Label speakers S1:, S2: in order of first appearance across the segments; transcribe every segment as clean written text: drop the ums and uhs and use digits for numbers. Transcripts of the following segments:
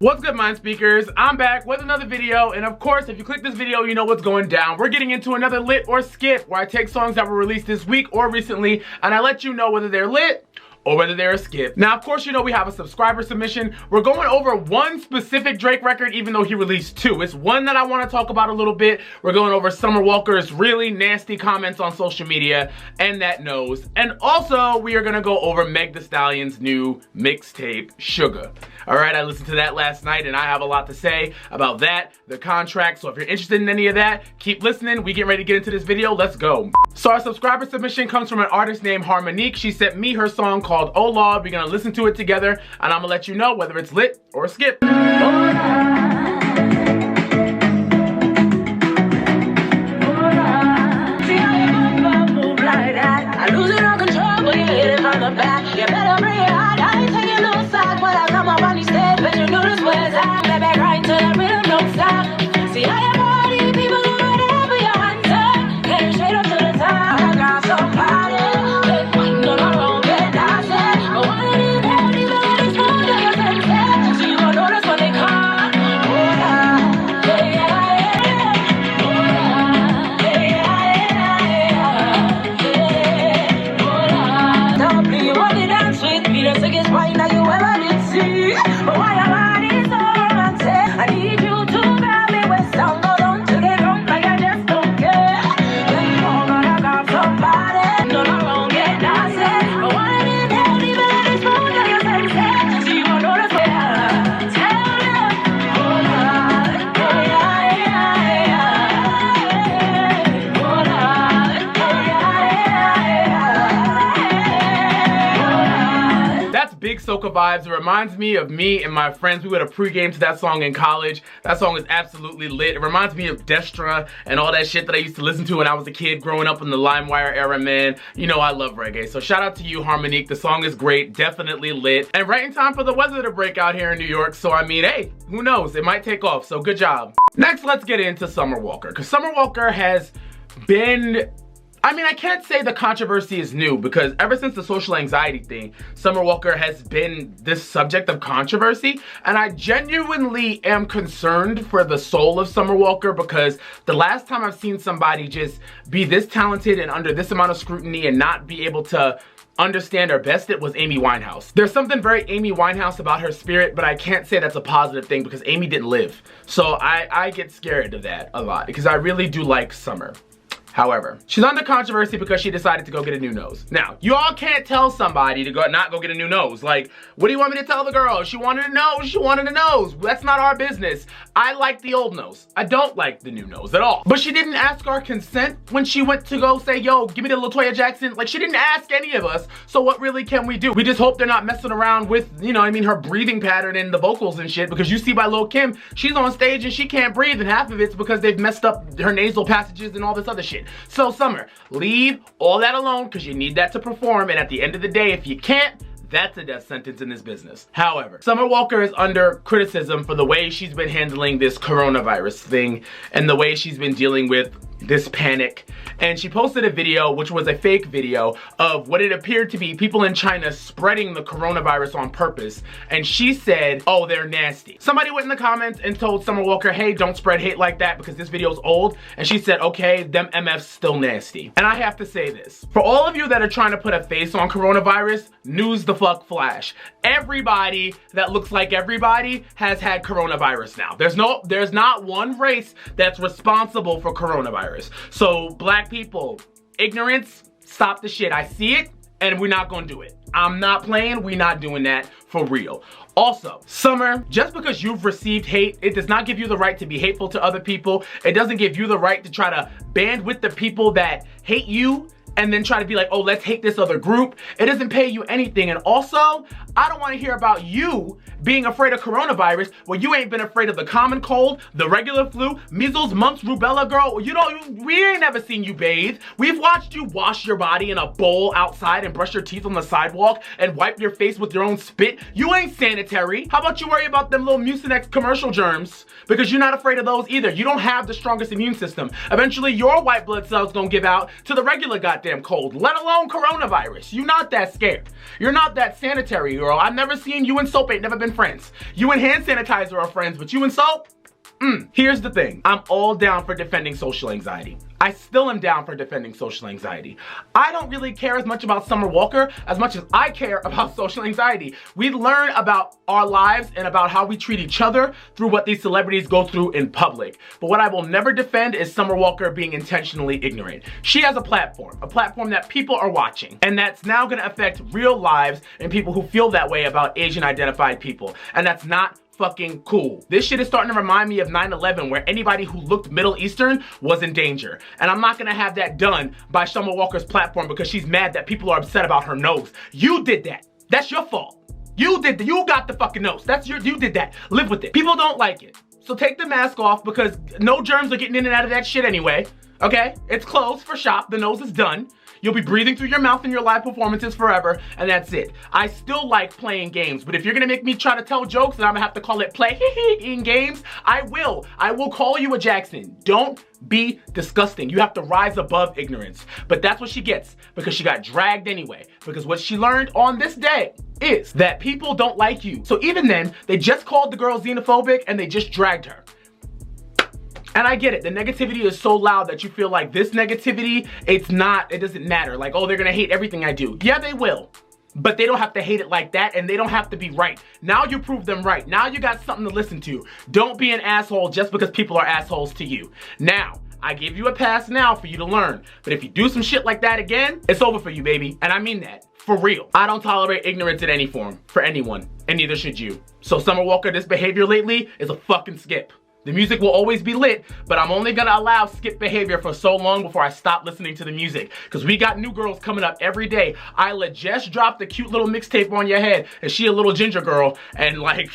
S1: What's good, Mind Speakers? I'm back with another video, and of course, if you click this video, you know what's going down. We're getting into another lit or skip, where I take songs that were released this week or recently, and I let you know whether they're lit or whether they're a skip. Now, of course, you know we have a subscriber submission. We're going over one specific Drake record, even though he released two. It's one that I want to talk about a little bit. We're going over Summer Walker's really nasty comments on social media, and that knows. And also, we are gonna go over Megan Thee Stallion's new mixtape, Suga. All right, I listened to that last night, and I have a lot to say about that, the contract. So if you're interested in any of that, keep listening. We get ready to get into this video. Let's go. So our subscriber submission comes from an artist named Harmonique. She sent me her song called Oh Lord. We're gonna listen to it together, and I'm gonna let you know whether it's lit or a skip. Big soca vibes. It reminds me of me and my friends. We would have pregame to that song in college. That song is absolutely lit. It reminds me of Destra and all that shit that I used to listen to when I was a kid growing up in the LimeWire era, man. You know I love reggae. So shout out to you, Harmonique. The song is great, definitely lit. And right in time for the weather to break out here in New York. So I mean, hey, who knows? It might take off, so good job. Next, let's get into Summer Walker. Because Summer Walker has been, I mean, I can't say the controversy is new, because ever since the social anxiety thing, Summer Walker has been this subject of controversy, and I genuinely am concerned for the soul of Summer Walker, because the last time I've seen somebody just be this talented and under this amount of scrutiny and not be able to understand or best it was Amy Winehouse. There's something very Amy Winehouse about her spirit, but I can't say that's a positive thing because Amy didn't live. So I get scared of that a lot, because I really do like Summer. However, she's under controversy because she decided to go get a new nose. Now, you all can't tell somebody to not go get a new nose. Like, what do you want me to tell the girl? She wanted a nose, she wanted a nose. That's not our business. I like the old nose. I don't like the new nose at all. But she didn't ask our consent when she went to go say, yo, give me the LaToya Jackson. Like, she didn't ask any of us. So what really can we do? We just hope they're not messing around with, you know, I mean, her breathing pattern and the vocals and shit, because you see by Lil' Kim, she's on stage and she can't breathe, and half of it's because they've messed up her nasal passages and all this other shit. So Summer, leave all that alone, because you need that to perform, and at the end of the day, if you can't, that's a death sentence in this business. However, Summer Walker is under criticism for the way she's been handling this coronavirus thing and the way she's been dealing with this panic. And she posted a video, which was a fake video, of what it appeared to be people in China spreading the coronavirus on purpose. And she said, oh, they're nasty. Somebody went in the comments and told Summer Walker, hey, don't spread hate like that because this video's old. And she said, okay, them MF's still nasty. And I have to say this. For all of you that are trying to put a face on coronavirus, news the fuck flash. Everybody that looks like everybody has had coronavirus now. There's not one race that's responsible for coronavirus. So black people, ignorance, stop the shit. I see it, and we're not gonna do it. I'm not playing, we're not doing that for real. Also, Summer, just because you've received hate, it does not give you the right to be hateful to other people. It doesn't give you the right to try to band with the people that hate you and then try to be like, oh, let's hate this other group. It doesn't pay you anything. And also, I don't want to hear about you being afraid of coronavirus when you ain't been afraid of the common cold, the regular flu, measles, mumps, rubella, girl. We ain't never seen you bathe. We've watched you wash your body in a bowl outside and brush your teeth on the sidewalk and wipe your face with your own spit. You ain't sanitary. How about you worry about them little Mucinex commercial germs? Because you're not afraid of those either. You don't have the strongest immune system. Eventually, your white blood cells gonna give out to the regular goddamn cold, let alone coronavirus. You're not that scared. You're not that sanitary girl. I've never seen you and soap ain't never been friends. You and hand sanitizer are friends, but you and soap? Here's the thing. I'm all down for defending social anxiety. I still am down for defending social anxiety. I don't really care as much about Summer Walker as much as I care about social anxiety. We learn about our lives and about how we treat each other through what these celebrities go through in public. But what I will never defend is Summer Walker being intentionally ignorant. She has a platform that people are watching, and that's now gonna affect real lives and people who feel that way about Asian identified people. And that's not fucking cool. This shit is starting to remind me of 9/11, where anybody who looked Middle Eastern was in danger. And I'm not gonna have that done by Summer Walker's platform because she's mad that people are upset about her nose. You did that. That's your fault. You did that. You got the fucking nose. You did that. Live with it. People don't like it. So take the mask off because no germs are getting in and out of that shit anyway. Okay? It's closed for shop. The nose is done. You'll be breathing through your mouth in your live performances forever, and that's it. I still like playing games, but if you're gonna make me try to tell jokes and I'm gonna have to call it playing games, I will. I will call you a Jackson. Don't be disgusting. You have to rise above ignorance. But that's what she gets, because she got dragged anyway. Because what she learned on this day is that people don't like you. So even then, they just called the girl xenophobic and they just dragged her. And I get it, the negativity is so loud that you feel like this negativity, it doesn't matter. Like, oh, they're gonna hate everything I do. Yeah, they will. But they don't have to hate it like that, and they don't have to be right. Now you prove them right. Now you got something to listen to. Don't be an asshole just because people are assholes to you. Now, I give you a pass now for you to learn. But if you do some shit like that again, it's over for you, baby. And I mean that, for real. I don't tolerate ignorance in any form, for anyone, and neither should you. So Summer Walker, this behavior lately is a fucking skip. The music will always be lit, but I'm only gonna allow skip behavior for so long before I stop listening to the music. Because we got new girls coming up every day. Isla just dropped a cute little mixtape on your head, and she a little ginger girl, and like,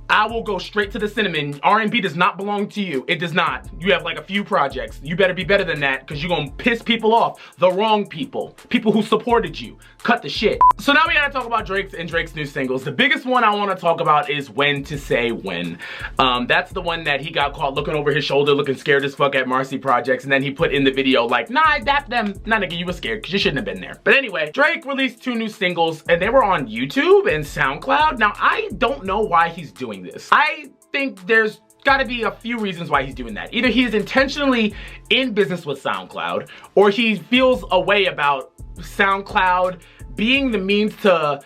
S1: I will go straight to the cinnamon. R&B does not belong to you. It does not. You have like a few projects. You better be better than that, because you're gonna piss people off. The wrong people. People who supported you. Cut the shit. So now we gotta talk about Drake's new singles. The biggest one I wanna talk about is When to Say When. That's the one that he got caught looking over his shoulder, looking scared as fuck at Marcy Projects, and then he put in the video like, nah, I dapped them. Nah, nigga, you were scared, because you shouldn't have been there. But anyway, Drake released 2 new singles, and they were on YouTube and SoundCloud. Now, I don't know why he's doing this. I think there's gotta be a few reasons why he's doing that. Either he's intentionally in business with SoundCloud, or he feels a way about SoundCloud being the means to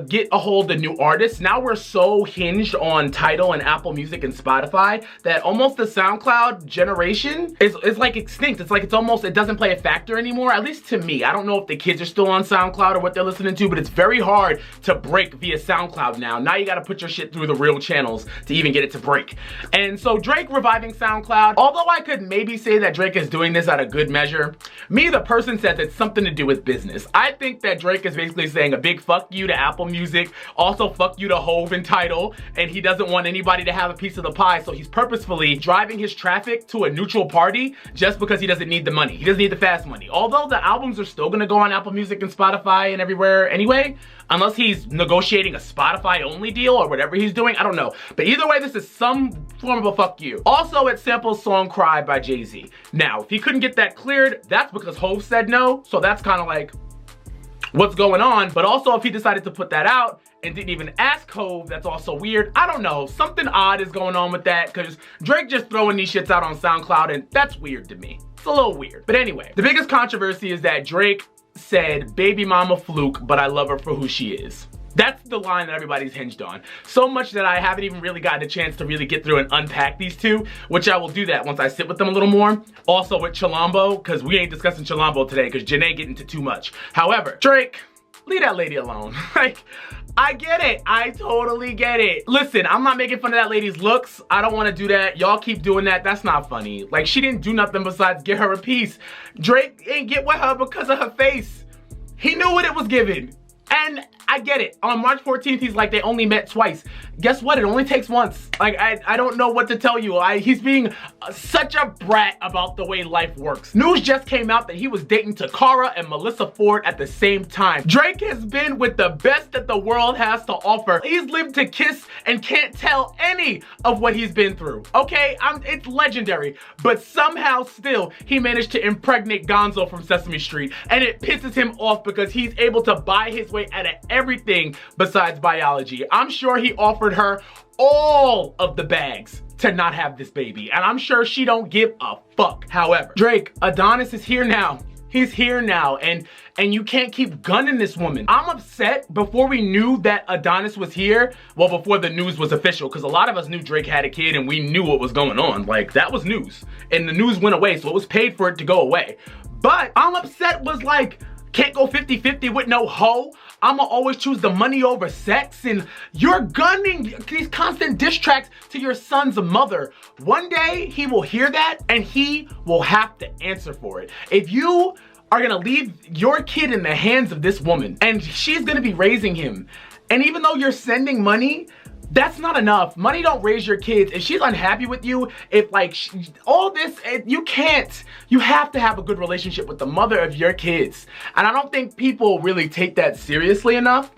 S1: get a hold of new artists. Now we're so hinged on Tidal and Apple Music and Spotify that almost the SoundCloud generation is like extinct. It's like it doesn't play a factor anymore, at least to me. I don't know if the kids are still on SoundCloud or what they're listening to, but it's very hard to break via SoundCloud now. Now you gotta put your shit through the real channels to even get it to break. And so Drake reviving SoundCloud, although I could maybe say that Drake is doing this at a good measure, me, the person, says it's something to do with business. I think that Drake is basically saying a big fuck you to Apple Music, also fuck you to Hove and Tidal, and he doesn't want anybody to have a piece of the pie, so he's purposefully driving his traffic to a neutral party just because he doesn't need the money. He doesn't need the fast money. Although the albums are still gonna go on Apple Music and Spotify and everywhere anyway, unless he's negotiating a Spotify only deal or whatever he's doing, I don't know. But either way, this is some form of a fuck you. Also, it samples song Cry by Jay-Z. Now, if he couldn't get that cleared, that's because Hove said no, so that's kind of like, what's going on? But also, if he decided to put that out and didn't even ask Hove, that's also weird. I don't know, something odd is going on with that, because Drake just throwing these shits out on SoundCloud, and that's weird to me. It's a little weird. But anyway, the biggest controversy is that Drake said, baby mama fluke, but I love her for who she is. That's the line that everybody's hinged on. So much that I haven't even really gotten a chance to really get through and unpack these two, which I will do that once I sit with them a little more. Also with Chilombo, because we ain't discussing Chilombo today, because Janae get into too much. However, Drake, leave that lady alone. Like, I get it. I totally get it. Listen, I'm not making fun of that lady's looks. I don't want to do that. Y'all keep doing that. That's not funny. Like, she didn't do nothing besides get her a piece. Drake ain't get with her because of her face. He knew what it was giving. And I get it. On March 14th, he's like, they only met twice. Guess what? It only takes once. Like, I don't know what to tell you. He's being such a brat about the way life works. News just came out that he was dating Takara and Melissa Ford at the same time. Drake has been with the best that the world has to offer. He's lived to kiss and can't tell any of what he's been through. Okay, it's legendary. But somehow still, he managed to impregnate Gonzo from Sesame Street. And it pisses him off because he's able to buy his way out of everything besides biology. I'm sure he offered her all of the bags to not have this baby, and I'm sure she don't give a fuck. However, Drake, Adonis is here now. He's here now, and you can't keep gunning this woman. I'm upset. Before we knew that Adonis was here, well, before the news was official, because a lot of us knew Drake had a kid and we knew what was going on. Like, that was news, and the news went away, so it was paid for it to go away. But I'm upset was like, can't go 50-50 with no hoe. I'ma always choose the money over sex, and you're gunning these constant diss tracks to your son's mother. One day, he will hear that, and he will have to answer for it. If you are gonna leave your kid in the hands of this woman, and she's gonna be raising him, and even though you're sending money, that's not enough. Money don't raise your kids. If she's unhappy with you, if like all this, you can't. You have to have a good relationship with the mother of your kids. And I don't think people really take that seriously enough.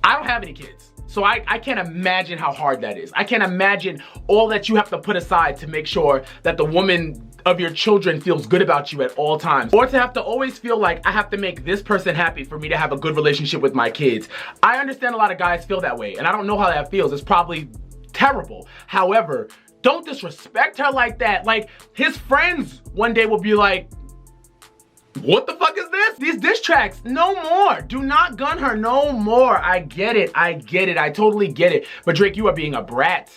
S1: I don't have any kids, so I can't imagine how hard that is. I can't imagine all that you have to put aside to make sure that the woman of your children feels good about you at all times. Or to have to always feel like I have to make this person happy for me to have a good relationship with my kids. I understand a lot of guys feel that way, and I don't know how that feels. It's probably terrible. However, don't disrespect her like that. Like, his friends one day will be like, what the fuck is this? These diss tracks, no more. Do not gun her no more. I get it, I get it, I totally get it. But Drake, you are being a brat.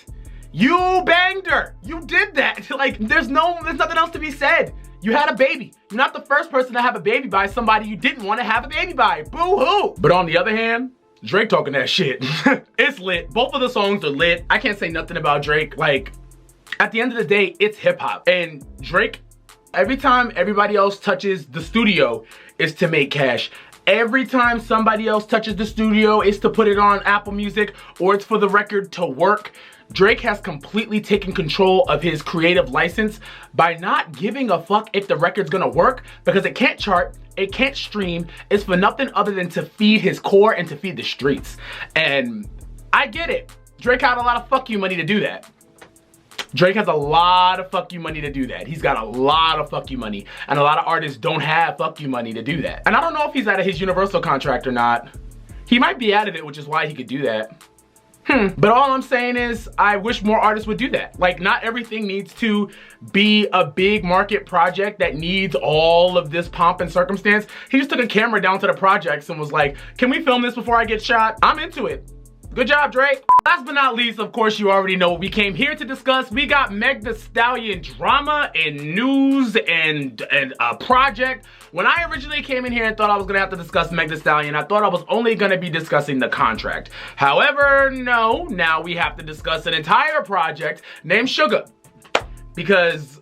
S1: You banged her. You did that. Like, there's nothing else to be said. You had a baby. You're not the first person to have a baby by somebody you didn't want to have a baby by. Boo-hoo. But on the other hand, Drake talking that shit. It's lit. Both of the songs are lit. I can't say nothing about Drake. Like, at the end of the day, it's hip hop. And Drake, every time everybody else touches the studio, is to make cash. Every time somebody else touches the studio, it's to put it on Apple Music, or it's for the record to work. Drake has completely taken control of his creative license by not giving a fuck if the record's gonna work, because it can't chart, it can't stream. It's for nothing other than to feed his core and to feed the streets. And I get it. Drake had a lot of fuck you money to do that. Drake has a lot of fuck you money to do that. He's got a lot of fuck you money, and a lot of artists don't have fuck you money to do that. And I don't know if he's out of his Universal contract or not. He might be out of it, which is why he could do that. But all I'm saying is, I wish more artists would do that. Like, not everything needs to be a big market project that needs all of this pomp and circumstance. He just took a camera down to the projects and was like, can we film this before I get shot? I'm into it. Good job, Drake. Last but not least, of course, you already know what we came here to discuss. We got Megan Thee Stallion drama and news and a project. When I originally came in here and thought I was gonna have to discuss Megan Thee Stallion, I thought I was only gonna be discussing the contract. However, no, now we have to discuss an entire project named Suga. Because,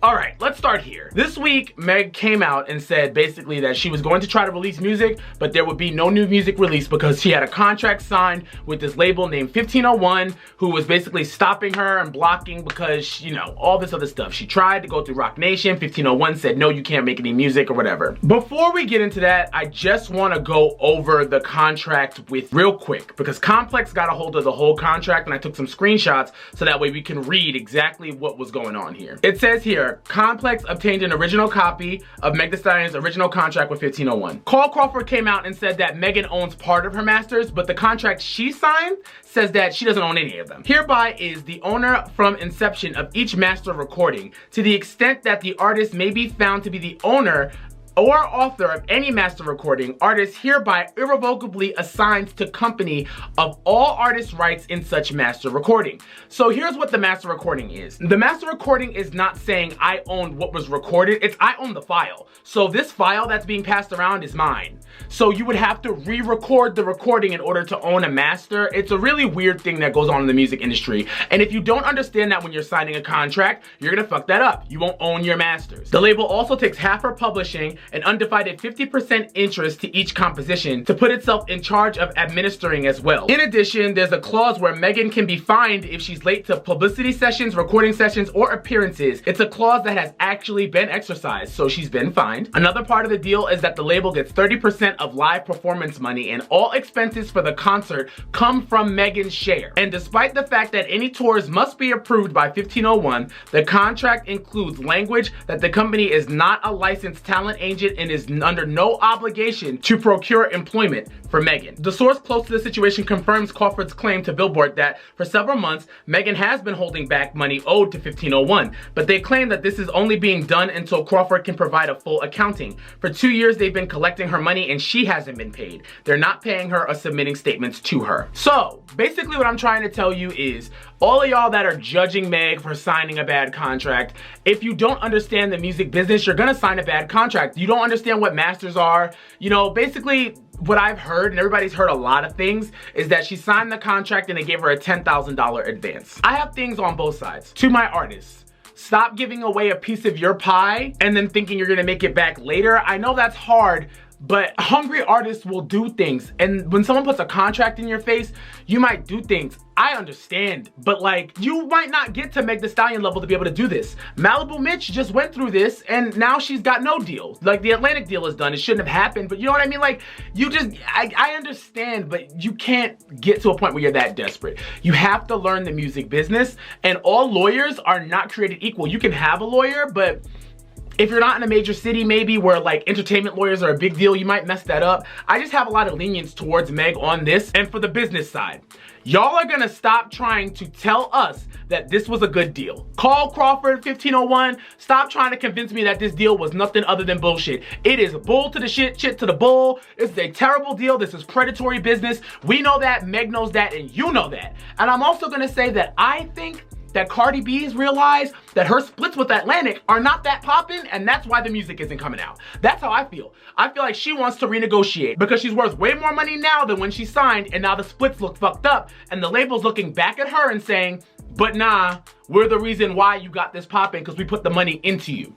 S1: all right, let's start here. This week, Meg came out and said basically that she was going to try to release music, but there would be no new music released because she had a contract signed with this label named 1501, who was basically stopping her and blocking because, you know, all this other stuff. She tried to go through Roc Nation. 1501 said, no, you can't make any music or whatever. Before we get into that, I just want to go over the contract with real quick, because Complex got a hold of the whole contract and I took some screenshots so that way we can read exactly what was going on here. It says here, Complex obtained an original copy of Megan Thee Stallion's original contract with 1501. Carl Crawford came out and said that Megan owns part of her masters, but the contract she signed says that she doesn't own any of them. Hereby is the owner from inception of each master recording. To the extent that the artist may be found to be the owner or author of any master recording, artist hereby irrevocably assigns to company of all artist rights in such master recording. So here's what the master recording is. The master recording is not saying I own what was recorded, it's I own the file. So this file that's being passed around is mine. So you would have to re-record the recording in order to own a master. It's a really weird thing that goes on in the music industry. And if you don't understand that when you're signing a contract, you're gonna fuck that up. You won't own your masters. The label also takes half for publishing, an undivided 50% interest to each composition to put itself in charge of administering as well. In addition, there's a clause where Megan can be fined if she's late to publicity sessions, recording sessions, or appearances. It's a clause that has actually been exercised, so she's been fined. Another part of the deal is that the label gets 30% of live performance money, and all expenses for the concert come from Megan's share. And despite the fact that any tours must be approved by 1501, the contract includes language that the company is not a licensed talent agency change it and is under no obligation to procure employment for Megan. The source close to the situation confirms Crawford's claim to Billboard that for several months, Megan has been holding back money owed to 1501, but they claim that this is only being done until Crawford can provide a full accounting. For 2 years, they've been collecting her money and she hasn't been paid. They're not paying her or submitting statements to her. So basically what I'm trying to tell you is, all of y'all that are judging Meg for signing a bad contract, if you don't understand the music business, you're gonna sign a bad contract. You don't understand what masters are. You know, basically what I've heard, and everybody's heard a lot of things, is that she signed the contract and they gave her a $10,000 advance. I have things on both sides. To my artists, stop giving away a piece of your pie and then thinking you're gonna make it back later. I know that's hard, but hungry artists will do things. And when someone puts a contract in your face, you might do things. I understand, but like, you might not get to Meg Thee Stallion level to be able to do this. Malibu Mitch just went through this and now she's got no deal. Like, the Atlantic deal is done. It shouldn't have happened, but you know what I mean? Like, you just, I understand, but you can't get to a point where you're that desperate. You have to learn the music business, and all lawyers are not created equal. You can have a lawyer, but if you're not in a major city, maybe where like entertainment lawyers are a big deal, you might mess that up. I just have a lot of lenience towards Meg on this. And for the business side, y'all are gonna stop trying to tell us that this was a good deal. Call Crawford 1501. Stop trying to convince me that this deal was nothing other than bullshit. It is bull to the shit, shit to the bull. This is a terrible deal. This is predatory business. We know that, Meg knows that, and you know that. And I'm also gonna say that I think that Cardi B's realized that her splits with Atlantic are not that poppin', and that's why the music isn't coming out. That's how I feel. I feel like she wants to renegotiate because she's worth way more money now than when she signed, and now the splits look fucked up, and the label's looking back at her and saying, but nah, we're the reason why you got this poppin' because we put the money into you.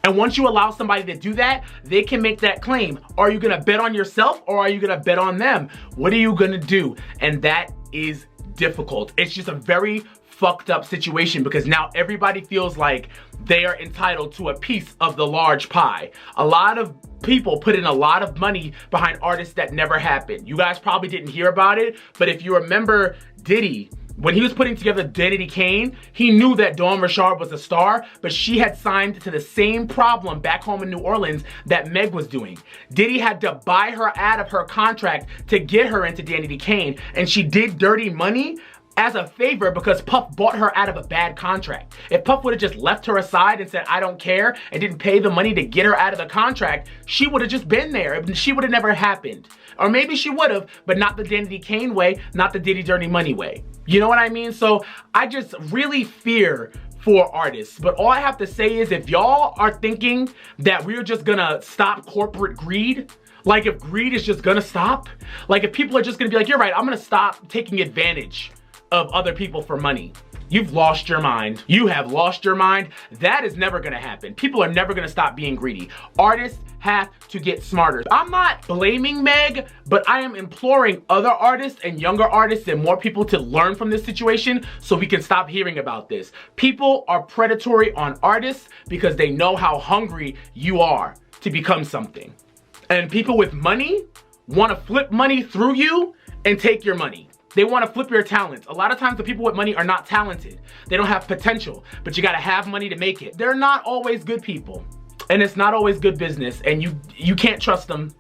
S1: And once you allow somebody to do that, they can make that claim. Are you gonna bet on yourself or are you gonna bet on them? What are you gonna do? And that is difficult. It's just a very fucked up situation because now everybody feels like they are entitled to a piece of the large pie. A lot of people put in a lot of money behind artists that never happened. You guys probably didn't hear about it, but if you remember Diddy, when he was putting together Danity Kane, he knew that Dawn Richard was a star, but she had signed to the same problem back home in New Orleans that Meg was doing. Diddy had to buy her out of her contract to get her into Danity Kane, and she did dirty money as a favor because Puff bought her out of a bad contract. If Puff would have just left her aside and said, I don't care, and didn't pay the money to get her out of the contract, she would have just been there and she would have never happened. Or maybe she would have, but not the Danity Kane way, not the Diddy Dirty Money way. You know what I mean? So I just really fear for artists. But all I have to say is, if y'all are thinking that we're just gonna stop corporate greed, like if greed is just gonna stop, like if people are just gonna be like, you're right, I'm gonna stop taking advantage of other people for money, you've lost your mind. You have lost your mind. That is never gonna happen. People are never gonna stop being greedy. Artists have to get smarter. I'm not blaming Meg, but I am imploring other artists and younger artists and more people to learn from this situation so we can stop hearing about this. People are predatory on artists because they know how hungry you are to become something. And people with money wanna flip money through you and take your money. They want to flip your talents. A lot of times the people with money are not talented. They don't have potential, but you got to have money to make it. They're not always good people, and it's not always good business, and you can't trust them.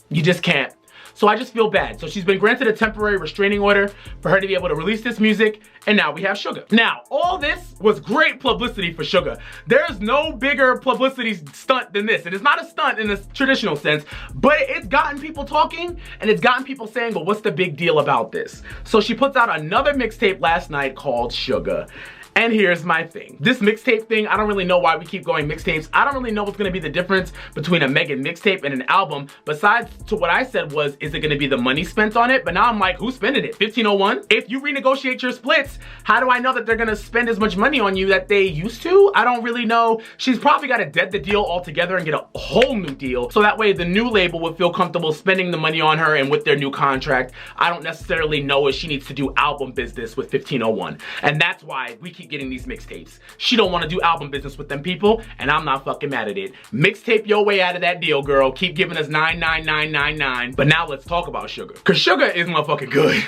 S1: You just can't. So I just feel bad. So she's been granted a temporary restraining order for her to be able to release this music, and now we have Suga. Now, all this was great publicity for Suga. There's no bigger publicity stunt than this. It is not a stunt in the traditional sense, but it's gotten people talking, and it's gotten people saying, well, what's the big deal about this? So she puts out another mixtape last night called Suga. And here's my thing. This mixtape thing, I don't really know why we keep going mixtapes. I don't really know what's gonna be the difference between a Megan mixtape and an album, besides to what I said was, is it gonna be the money spent on it? But now I'm like, who's spending it? 1501? If you renegotiate your splits, how do I know that they're gonna spend as much money on you that they used to? I don't really know. She's probably gotta dead the deal altogether and get a whole new deal, so that way the new label would feel comfortable spending the money on her and with their new contract. I don't necessarily know if she needs to do album business with 1501. And that's why we keep keep getting these mixtapes. She don't want to do album business with them people, and I'm not fucking mad at it. Mixtape your way out of that deal, girl. Keep giving us 99999. But now let's talk about Suga, because Suga is motherfucking good.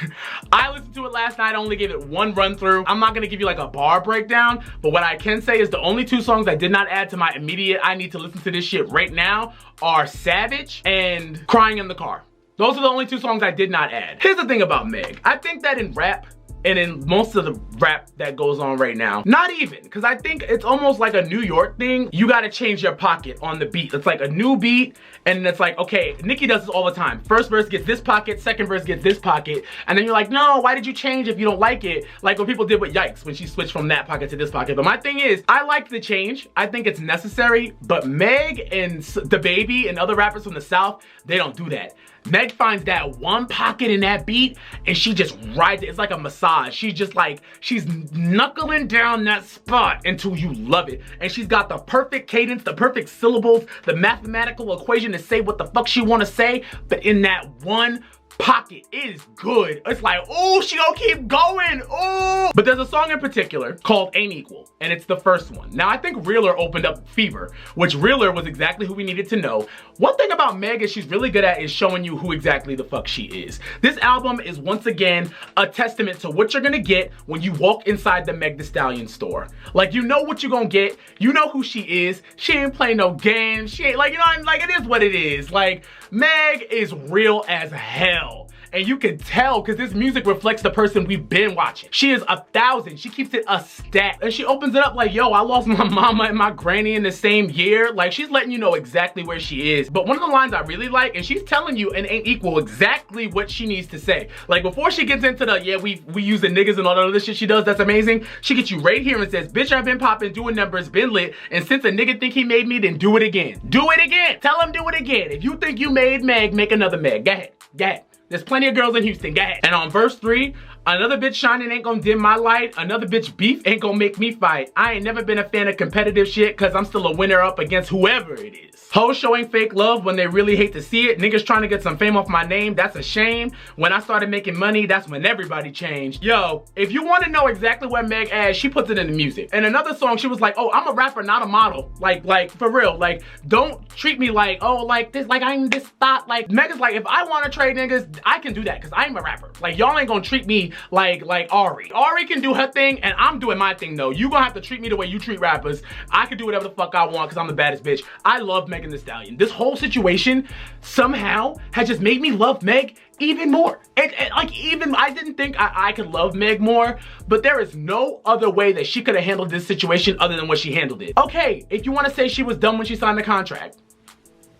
S1: I listened to it last night. I only gave it one run through. I'm not gonna give you like a bar breakdown, but what I can say is the only two songs I did not add to my immediate I need to listen to this shit right now are Savage and Crying in the Car. Those are the only two songs I did not add. Here's the thing about Meg. I think that in rap, and in most of the rap that goes on right now, not even, because I think it's almost like a New York thing. You gotta change your pocket on the beat. It's like a new beat, and it's like, okay, Nicki does this all the time. First verse gets this pocket, second verse gets this pocket, and then you're like, no, why did you change if you don't like it? Like what people did with Yikes, when she switched from that pocket to this pocket. But my thing is, I like the change. I think it's necessary, but Meg and DaBaby and other rappers from the South, they don't do that. Meg finds that one pocket in that beat and she just rides it. It's like a massage. She's just like, she's knuckling down that spot until you love it. And she's got the perfect cadence, the perfect syllables, the mathematical equation to say what the fuck she wanna say, but in that one pocket. It is good. It's like, oh, she gonna keep going. Oh. But there's a song in particular called Ain't Equal, and it's the first one. Now, I think Reeler opened up Fever, which Reeler was exactly who we needed to know. One thing about Meg is she's really good at is showing you who exactly the fuck she is. This album is once again a testament to what you're gonna get when you walk inside the Meg Thee Stallion store. Like, you know what you're gonna get. You know who she is. She ain't playing no games. She ain't, like, you know, like, it is what it is. Like, Meg is real as hell. And you can tell because this music reflects the person we've been watching. She is 1,000. She keeps it a stat. And she opens it up like, yo, I lost my mama and my granny in the same year. Like, she's letting you know exactly where she is. But one of the lines I really like, and she's telling you in Ain't Equal exactly what she needs to say. Like, before she gets into the, yeah, we use the niggas and all that other shit she does, that's amazing. She gets you right here and says, bitch, I've been popping, doing numbers, been lit. And since a nigga think he made me, then do it again. Do it again. Tell him do it again. If you think you made Meg, make another Meg. Go ahead. Go ahead. There's plenty of girls in Houston, go ahead. And on verse 3, another bitch shining ain't gonna dim my light. Another bitch beef ain't gonna make me fight. I ain't never been a fan of competitive shit cause I'm still a winner up against whoever it is. Hoes showing fake love when they really hate to see it. Niggas trying to get some fame off my name, that's a shame. When I started making money, that's when everybody changed. Yo, if you wanna know exactly what Meg adds, she puts it in the music. And another song, she was like, oh, I'm a rapper, not a model. Like for real, like, don't treat me like, oh, like this, like I'm this thought. Like, Meg is like, if I wanna trade niggas, I can do that cause I'm a rapper. Like, y'all ain't gonna treat me like Ari. Ari can do her thing and I'm doing my thing though. You gonna have to treat me the way you treat rappers. I can do whatever the fuck I want cause I'm the baddest bitch. I love Megan Thee Stallion. This whole situation somehow has just made me love Meg even more. And like, even I didn't think I could love Meg more, but there is no other way that she could have handled this situation other than what she handled it. Okay, if you want to say she was dumb when she signed the contract.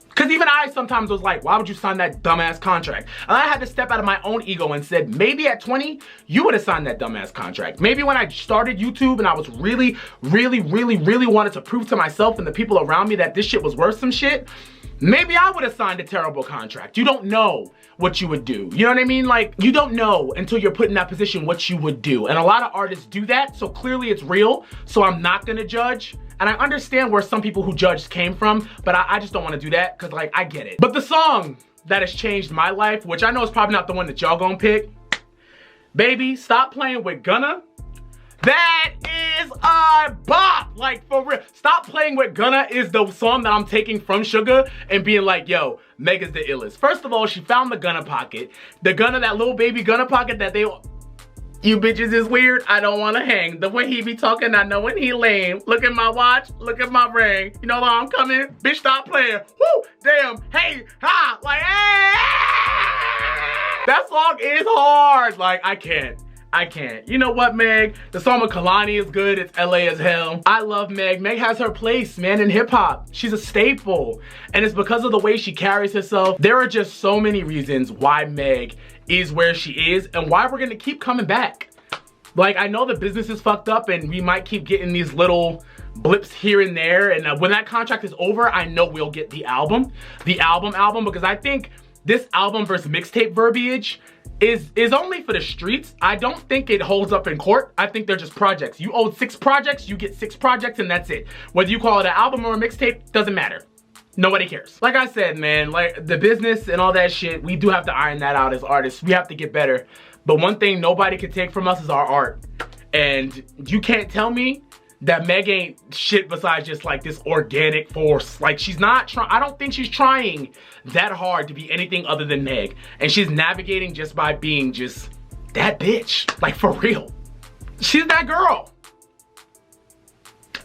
S1: Because even I sometimes was like, why would you sign that dumbass contract? And I had to step out of my own ego and said, maybe at 20, you would have signed that dumbass contract. Maybe when I started YouTube and I was really wanted to prove to myself and the people around me that this shit was worth some shit, maybe I would have signed a terrible contract. You don't know what you would do. You know what I mean? Like, you don't know until you're put in that position what you would do. And a lot of artists do that, so clearly it's real, so I'm not gonna judge. And I understand where some people who judged came from, but I just don't want to do that because, like, I get it. But the song that has changed my life, which I know is probably not the one that y'all gonna pick, Baby, Stop Playing With Gunna. That is a bop, like, for real. Stop Playing With Gunna is the song that I'm taking from Suga and being like, yo, Meg is the illest. First of all, she found the Gunna pocket. The Gunna, that little baby Gunna pocket that they... You bitches is weird, I don't wanna hang. The way he be talking, I know when he lame. Look at my watch, look at my ring. You know how I'm coming? Bitch, stop playing. Woo, damn, hey, ha, like, hey. That song is hard. Like, I can't. You know what, Meg? The song with Kalani is good. It's LA as hell. I love Meg. Meg has her place, man, in hip hop. She's a staple. And it's because of the way she carries herself. There are just so many reasons why Meg is where she is and why we're gonna keep coming back. Like, I know the business is fucked up and we might keep getting these little blips here and there. And when that contract is over, I know we'll get the album. The album, because I think this album versus mixtape verbiage is only for the streets. I don't think it holds up in court. I think they're just projects. You owe 6 projects, you get 6 projects and that's it. Whether you call it an album or a mixtape, doesn't matter. Nobody cares. Like I said, man, like the business and all that shit, we do have to iron that out as artists. We have to get better. But one thing nobody can take from us is our art. And you can't tell me that Meg ain't shit besides just like this organic force. Like, she's not trying, I don't think she's trying that hard to be anything other than Meg. And she's navigating just by being just that bitch. Like, for real. She's that girl.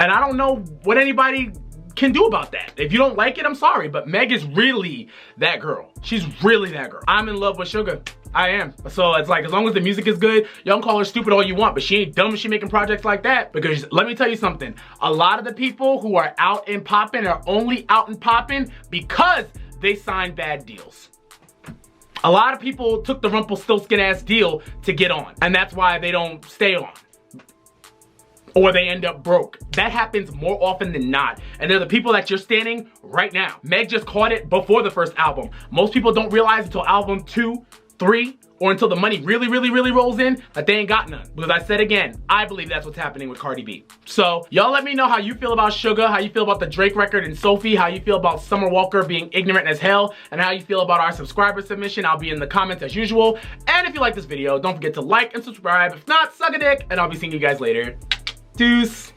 S1: And I don't know what anybody can do about that. If you don't like it, I'm sorry, but Meg is really that girl. She's really that girl. I'm in love with Suga. I am. So it's like, as long as the music is good, y'all can call her stupid all you want, but she ain't dumb if she making projects like that. Because let me tell you something, a lot of the people who are out and popping are only out and popping because they signed bad deals. A lot of people took the Rumpelstiltskin ass deal to get on, and that's why they don't stay on. Or they end up broke. That happens more often than not. And they're the people that you're standing right now. Meg just caught it before the first album. Most people don't realize until album 2, 3, or until the money really rolls in that they ain't got none. Because I said again, I believe that's what's happening with Cardi B. So y'all let me know how you feel about Suga, how you feel about the Drake record and Sophie, how you feel about Summer Walker being ignorant as hell, and how you feel about our subscriber submission. I'll be in the comments as usual. And if you like this video, don't forget to like and subscribe. If not, suck a dick, and I'll be seeing you guys later. Deuce.